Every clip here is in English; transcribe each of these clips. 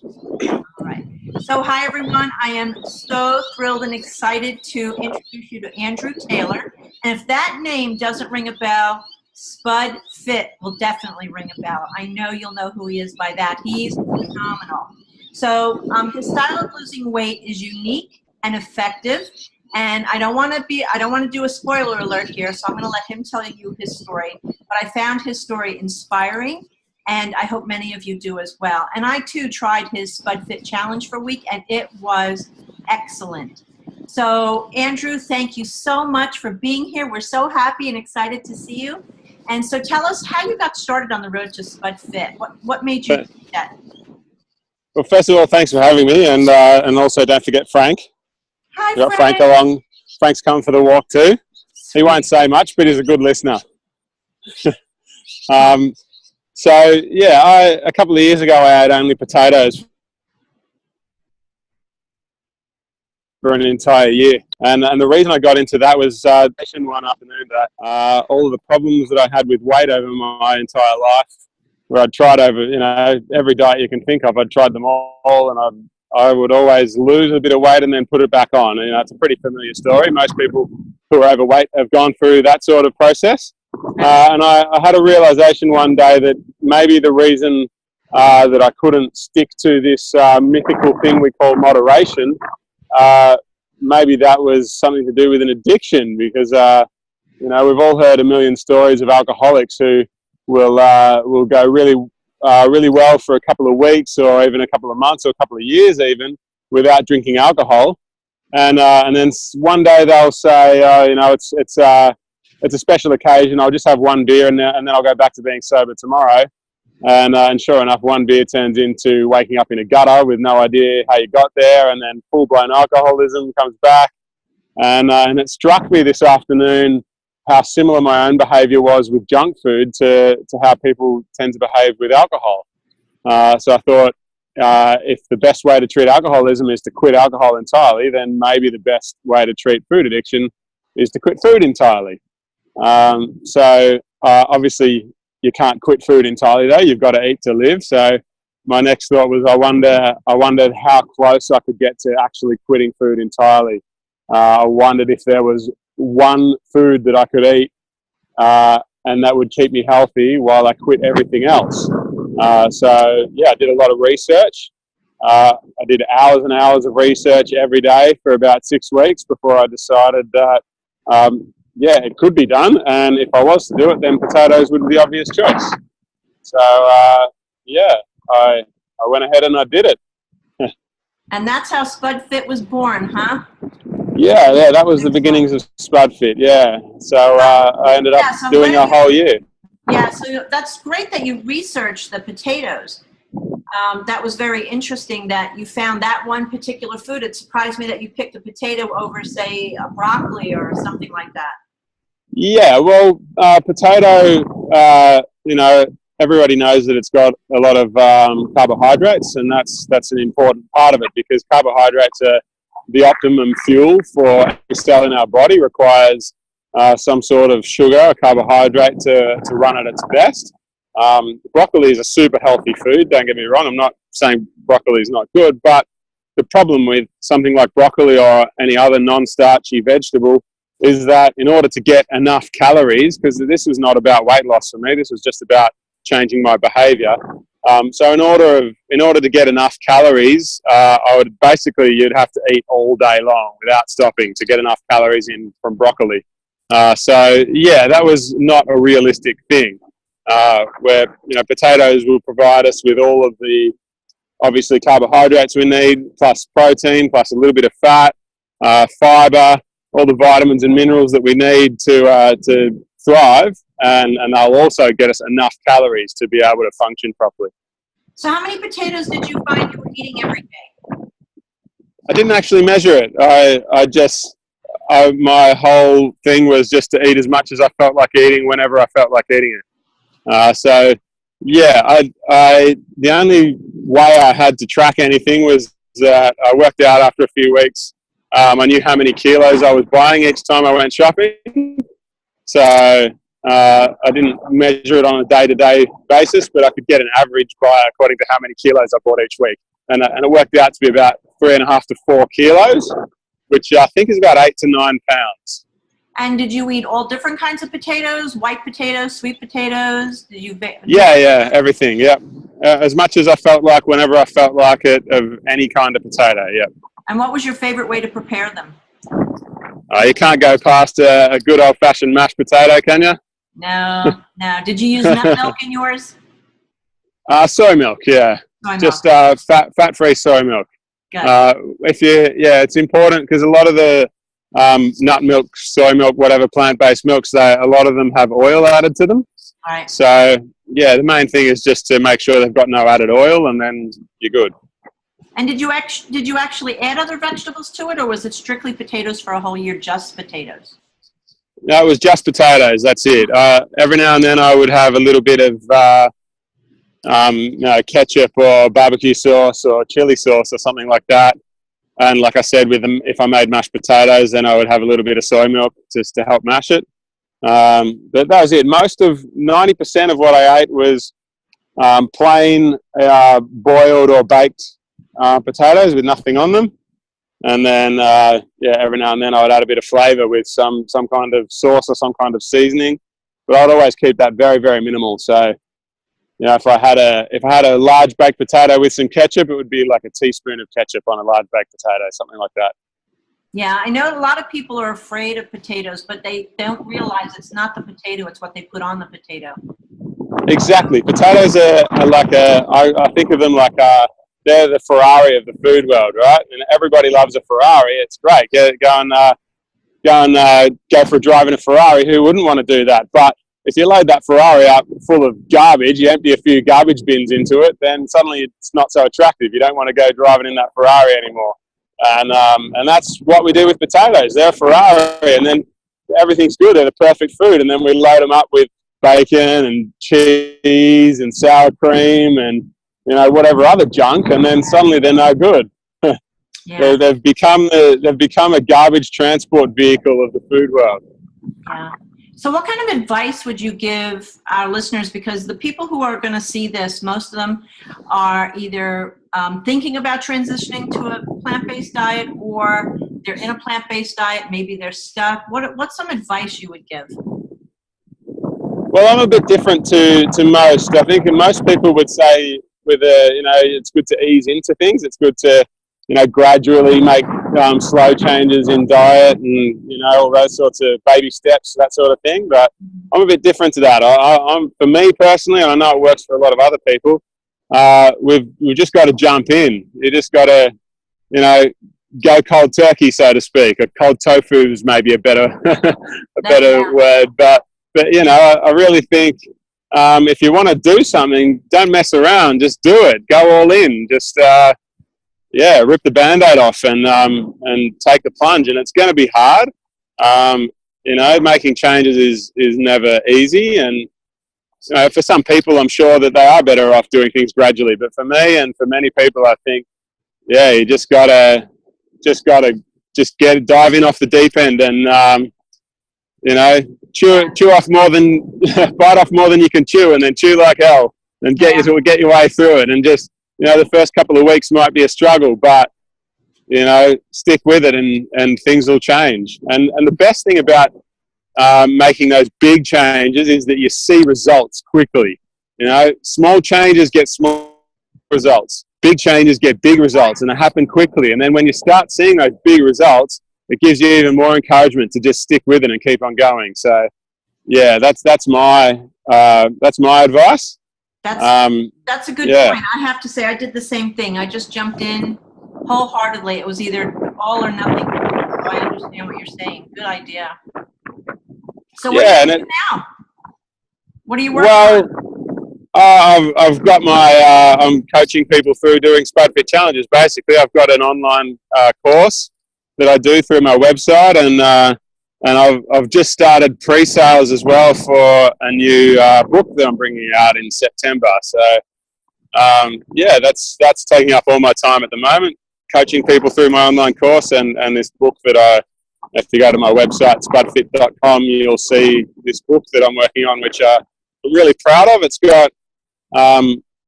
All right. So hi, everyone. I am so thrilled and excited to introduce you to Andrew Taylor. And if that name doesn't ring a bell, Spud Fit will definitely ring a bell. I know you'll know who he is by that. He's phenomenal. So his style of losing weight is unique and effective. And I don't want to do a spoiler alert here, so I'm going to let him tell you his story. But I found his story inspiring, and I hope many of you do as well. And I, too, tried his Spud Fit Challenge for a week, and it was excellent. So, Andrew, thank you so much for being here. We're so happy and excited to see you. And so tell us how you got started on the road to Spud Fit. What made you do that? Well, first of all, thanks for having me, and also don't forget Frank. Hi, We got Frank. Frank along. Frank's coming for the walk too. He won't say much, but he's a good listener. So yeah, a couple of years ago I had only potatoes for an entire year, and the reason I got into that was one afternoon that all of the problems that I had with weight over my entire life, where I'd tried over every diet you can think of, I'd tried them all, and I would always lose a bit of weight and then put it back on. It's a pretty familiar story. Most people who are overweight have gone through that sort of process. And I had a realization one day that maybe the reason that I couldn't stick to this mythical thing we call moderation, maybe that was something to do with an addiction, because we've all heard a million stories of alcoholics who will go really well for a couple of weeks or even a couple of months or a couple of years even without drinking alcohol, and then one day they'll say, it's a special occasion, I'll just have one beer and then I'll go back to being sober tomorrow, and sure enough, one beer turns into waking up in a gutter with no idea how you got there, and then full-blown alcoholism comes back, and it struck me this afternoon how similar my own behaviour was with junk food to how people tend to behave with alcohol. So I thought, if the best way to treat alcoholism is to quit alcohol entirely, then maybe the best way to treat food addiction is to quit food entirely. So obviously you can't quit food entirely though, you've got to eat to live. So my next thought was I wondered how close I could get to actually quitting food entirely. I wondered if there was one food that I could eat and that would keep me healthy while I quit everything else. So yeah, I did a lot of research. I did hours and hours of research every day for about 6 weeks before I decided that yeah, it could be done, and if I was to do it, then potatoes would be the obvious choice. So yeah, I went ahead and I did it. And that's how Spud Fit was born, huh? Yeah, that was the beginnings of Spud Fit, yeah. So I ended up doing a whole year. Yeah, so that's great that you researched the potatoes. That was very interesting that you found that one particular food. It surprised me that you picked a potato over, say, a broccoli or something like that. Yeah, well, potato, everybody knows that it's got a lot of carbohydrates, and that's an important part of it, because carbohydrates are the optimum fuel for every cell in our body. Requires some sort of sugar or carbohydrate to run at its best. Broccoli is a super healthy food, don't get me wrong. I'm not saying broccoli is not good, but the problem with something like broccoli or any other non-starchy vegetable is that in order to get enough calories, because this was not about weight loss for me, this was just about changing my behavior. So in order to get enough calories, you'd have to eat all day long without stopping to get enough calories in from broccoli. So yeah, that was not a realistic thing. Where potatoes will provide us with all of the obviously carbohydrates we need, plus protein, plus a little bit of fat, fiber, all the vitamins and minerals that we need to thrive, and they'll also get us enough calories to be able to function properly. So how many potatoes did you find you were eating every day? I didn't actually measure it. My whole thing was just to eat as much as I felt like eating whenever I felt like eating it. So yeah, the only way I had to track anything was that I worked out after a few weeks. I knew how many kilos I was buying each time I went shopping. So I didn't measure it on a day-to-day basis, but I could get an average by according to how many kilos I bought each week. and it worked out to be about 3.5 to 4 kilos, which I think is about 8 to 9 pounds. And did you eat all different kinds of potatoes, white potatoes, sweet potatoes? Did you? Yeah, everything, yeah. As much as I felt like, whenever I felt like it, of any kind of potato, yeah. And what was your favorite way to prepare them? You can't go past a good old-fashioned mashed potato, can you? No, no. Did you use nut milk in yours? Soy milk, yeah. Soy Just milk. fat-free soy milk. Good. It's important because a lot of the nut milk, soy milk, whatever plant-based milks, a lot of them have oil added to them. All right. So yeah, the main thing is just to make sure they've got no added oil, and then you're good. And did you actually add other vegetables to it, or was it strictly potatoes for a whole year, just potatoes? No, it was just potatoes. That's it. Every now and then I would have a little bit of ketchup or barbecue sauce or chili sauce or something like that. And like I said, with them, if I made mashed potatoes, then I would have a little bit of soy milk just to help mash it. But that was it. 90% of what I ate was plain boiled or baked potatoes with nothing on them. And then, every now and then I would add a bit of flavour with some kind of sauce or some kind of seasoning. But I'd always keep that very, very minimal. So, if I had a large baked potato with some ketchup, it would be like a teaspoon of ketchup on a large baked potato, something like that. Yeah, I know a lot of people are afraid of potatoes, but they don't realize it's not the potato, it's what they put on the potato. Exactly. Potatoes are like I think of them like they're the Ferrari of the food world, right? And everybody loves a Ferrari. It's great. Go for a drive in a Ferrari. Who wouldn't want to do that? But if you load that Ferrari up full of garbage, you empty a few garbage bins into it, then suddenly it's not so attractive. You don't want to go driving in that Ferrari anymore. And that's what we do with potatoes. They're a Ferrari, and then everything's good. They're the perfect food. And then we load them up with bacon and cheese and sour cream and whatever other junk, and then suddenly they're no good. Yeah. They've become a garbage transport vehicle of the food world. Yeah. So what kind of advice would you give our listeners? Because the people who are going to see this, most of them are either thinking about transitioning to a plant-based diet, or they're in a plant-based diet. Maybe they're stuck. What's some advice you would give? Well, I'm a bit different to most. I think most people would say it's good to ease into things. It's good to gradually make slow changes in diet and all those sorts of baby steps, that sort of thing. But I'm a bit different to that. For me personally, and I know it works for a lot of other people, we've just got to jump in. You just got to go cold turkey, so to speak. Or cold tofu is maybe a better word, but I really think if you want to do something, don't mess around. Just do it. Go all in. Just rip the Band-Aid off and take the plunge. And it's going to be hard. Making changes is never easy. And for some people, I'm sure that they are better off doing things gradually. But for me and for many people, I think, you just gotta dive in off the deep end and chew off more than bite off more than you can chew, and then chew like hell, and get your way through it. And just the first couple of weeks might be a struggle, but stick with it, and things will change. And the best thing about making those big changes is that you see results quickly. Small changes get small results. Big changes get big results, and they happen quickly. And then when you start seeing those big results, it gives you even more encouragement to just stick with it and keep on going. So, that's my advice. That's a good point. I have to say, I did the same thing. I just jumped in wholeheartedly. It was either all or nothing. So I understand what you're saying. Good idea. So what are you doing now? What are you working on? I've got I'm coaching people through doing Spud Fit challenges. Basically, I've got an online course that I do through my website, and I've just started pre-sales as well for a new book that I'm bringing out in September. So that's taking up all my time at the moment, coaching people through my online course and this book that if you go to my website, spudfit.com, you'll see this book that I'm working on, which I'm really proud of. It's got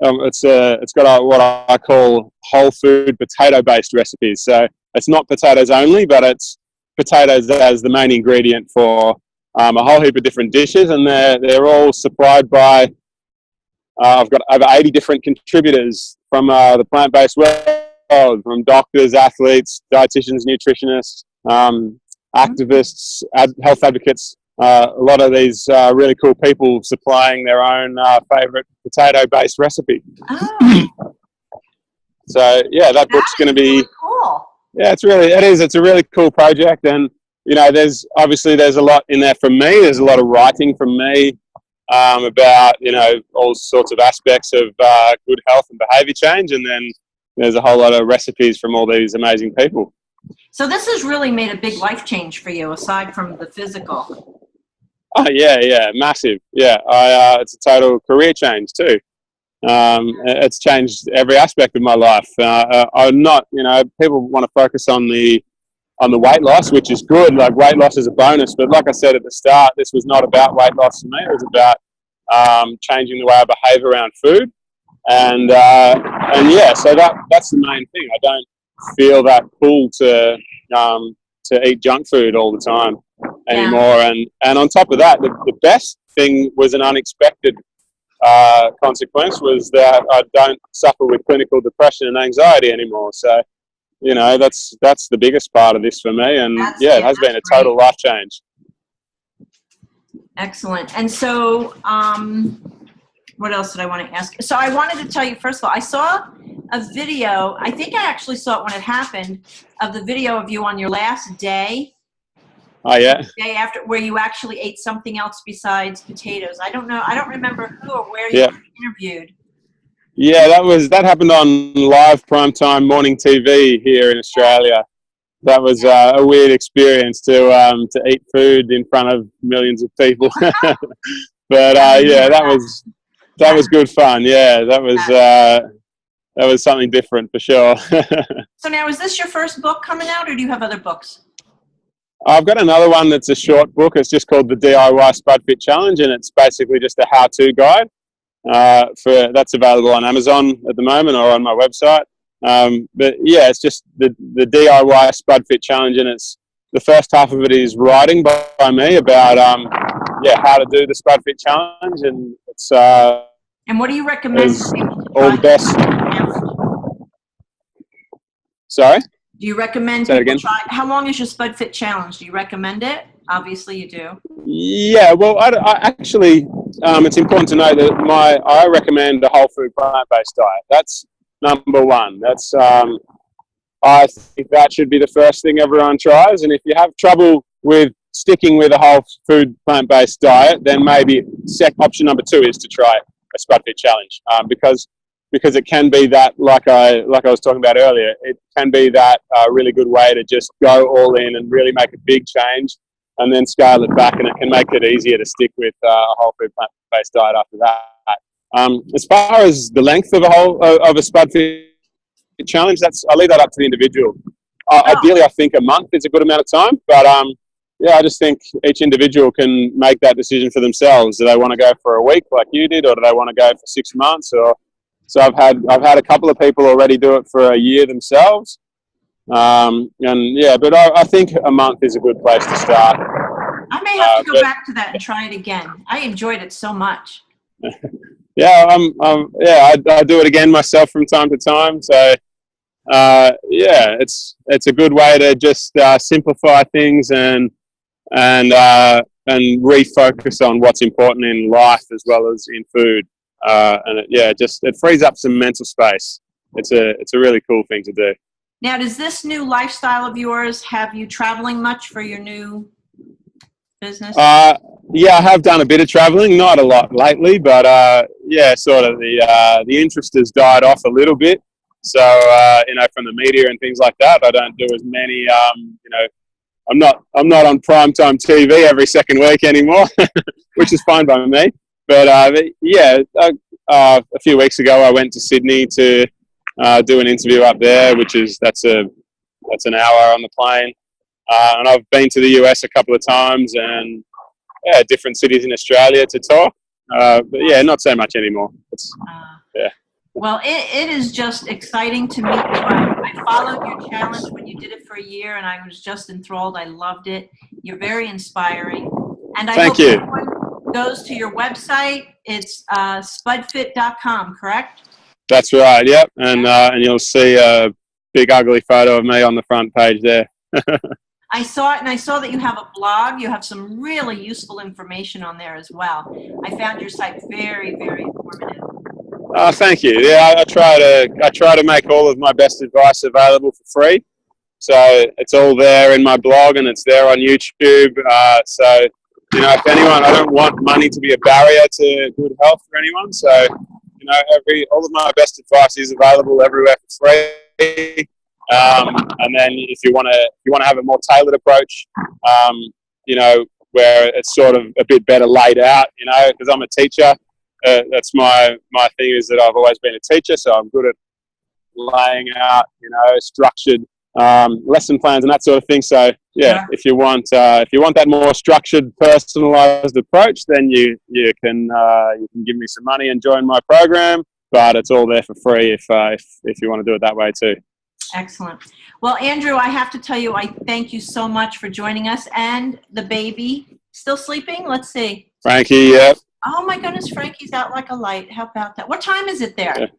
it's got what I call whole food potato based recipes. So it's not potatoes only, but it's potatoes as the main ingredient for a whole heap of different dishes, and they're all supplied by. I've got over 80 different contributors from the plant-based world, from doctors, athletes, dietitians, nutritionists, activists, health advocates. A lot of these really cool people supplying their own favorite potato-based recipe. Oh. So yeah, that book's going to be really cool. Yeah, it's a really cool project, and there's a lot in there from me. There's a lot of writing from me about all sorts of aspects of good health and behaviour change, and then there's a whole lot of recipes from all these amazing people. So this has really made a big life change for you, aside from the physical. Oh yeah, massive. Yeah, it's a total career change too. It's changed every aspect of my life. I'm not, people want to focus on the weight loss, which is good. Like, weight loss is a bonus, but like I said at the start, this was not about weight loss for me. It was about changing the way I behave around food, and yeah, so that's the main thing. I don't feel that pull to eat junk food all the time anymore. Yeah. And on top of that, the best thing was an unexpected consequence was that I don't suffer with clinical depression and anxiety anymore. So, that's the biggest part of this for me. And it has been a total life change. Excellent. And so, what else did I want to ask? So I wanted to tell you, first of all, I saw a video, I think I actually saw it when it happened, of the video of you on your last day. Oh, yeah. The day after, where you actually ate something else besides potatoes. I don't know. I don't remember who or where you were interviewed. Yeah, that happened on live primetime morning TV here in Australia. That was a weird experience to eat food in front of millions of people. But that was good fun. Yeah, that was something different for sure. So now, is this your first book coming out, or do you have other books? I've got another one that's a short book. It's just called the DIY Spud Fit Challenge, and it's basically just a how-to guide. That's available on Amazon at the moment or on my website. But yeah, it's just the DIY Spud Fit Challenge, and it's the first half of it is writing by me about how to do the Spud Fit Challenge, and it's and what do you recommend? All the best. Sorry? Do you recommend people try? How long is your Spud Fit Challenge? Do you recommend it? Obviously, you do. Yeah, well, I actually, it's important to know that I recommend a whole food plant-based diet. That's number one. That's I think that should be the first thing everyone tries. And if you have trouble with sticking with a whole food plant-based diet, then maybe option number 2 is to try a Spud Fit Challenge, because it can be that, like I was talking about earlier, it can be that really good way to just go all in and really make a big change, and then scale it back, and it can make it easier to stick with a whole food plant-based diet after that. As far as the length of a Spud Fit Challenge, I'll leave that up to the individual. Ideally, I think a month is a good amount of time, but I just think each individual can make that decision for themselves. Do they want to go for a week like you did, or do they want to go for 6 months? So I've had a couple of people already do it for a year themselves. But I think a month is a good place to start. I may have to go back to that and try it again. I enjoyed it so much. Yeah, I do it again myself from time to time. So it's a good way to just simplify things and refocus on what's important in life as well as in food. It frees up some mental space. It's a really cool thing to do. Now, does this new lifestyle of yours have you traveling much for your new business? Yeah, I have done a bit of traveling, not a lot lately, but sort of the interest has died off a little bit. So from the media and things like that, I don't do as many. I'm not on primetime TV every second week anymore, which is fine by me. But a few weeks ago, I went to Sydney to do an interview up there, that's an hour on the plane. And I've been to the US a couple of times, and different cities in Australia to talk. But not so much anymore. Well, it is just exciting to meet you. I followed your challenge when you did it for a year, and I was just enthralled. I loved it. You're very inspiring. And I Thank hope you. everyone goes to your website. It's spudfit.com, correct? That's right. Yep. And you'll see a big ugly photo of me on the front page there. I saw it, and I saw that you have a blog. You have some really useful information on there as well. I found your site very, very informative. Oh, thank you. Yeah, I try to make all of my best advice available for free. So it's all there in my blog, and it's there on YouTube. So you know, if anyone, I don't want money to be a barrier to good health for anyone. So you know, all of my best advice is available everywhere for free. And then if you want to have a more tailored approach, you know, where it's sort of a bit better laid out, you know, because I'm a teacher. That's my thing is that I've always been a teacher, so I'm good at laying out, you know, structured lesson plans and that sort of thing. So yeah, if you want that more structured, personalized approach, then you can give me some money and join my program. But it's all there for free if you want to do it that way too. Excellent. Well, Andrew, I have to tell you, I thank you so much for joining us. And the baby, still sleeping? Let's see. Frankie, yeah. Oh my goodness, Frankie's out like a light. How about that? What time is it there?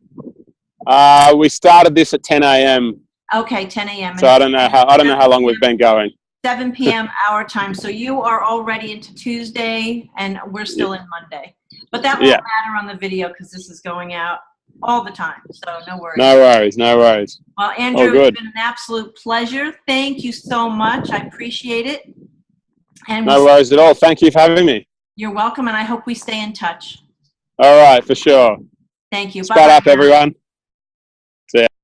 Yeah. We started this at 10 a.m. Okay, 10 a.m. So I don't know how long we've been going. 7 p.m. our time. So you are already into Tuesday, and we're still in Monday. But that won't matter on the video because this is going out all the time. So no worries. No worries. No worries. Well, Andrew, it's been an absolute pleasure. Thank you so much. I appreciate it. And no worries at all. Thank you for having me. You're welcome, and I hope we stay in touch. All right, for sure. Thank you. Spud up, everyone.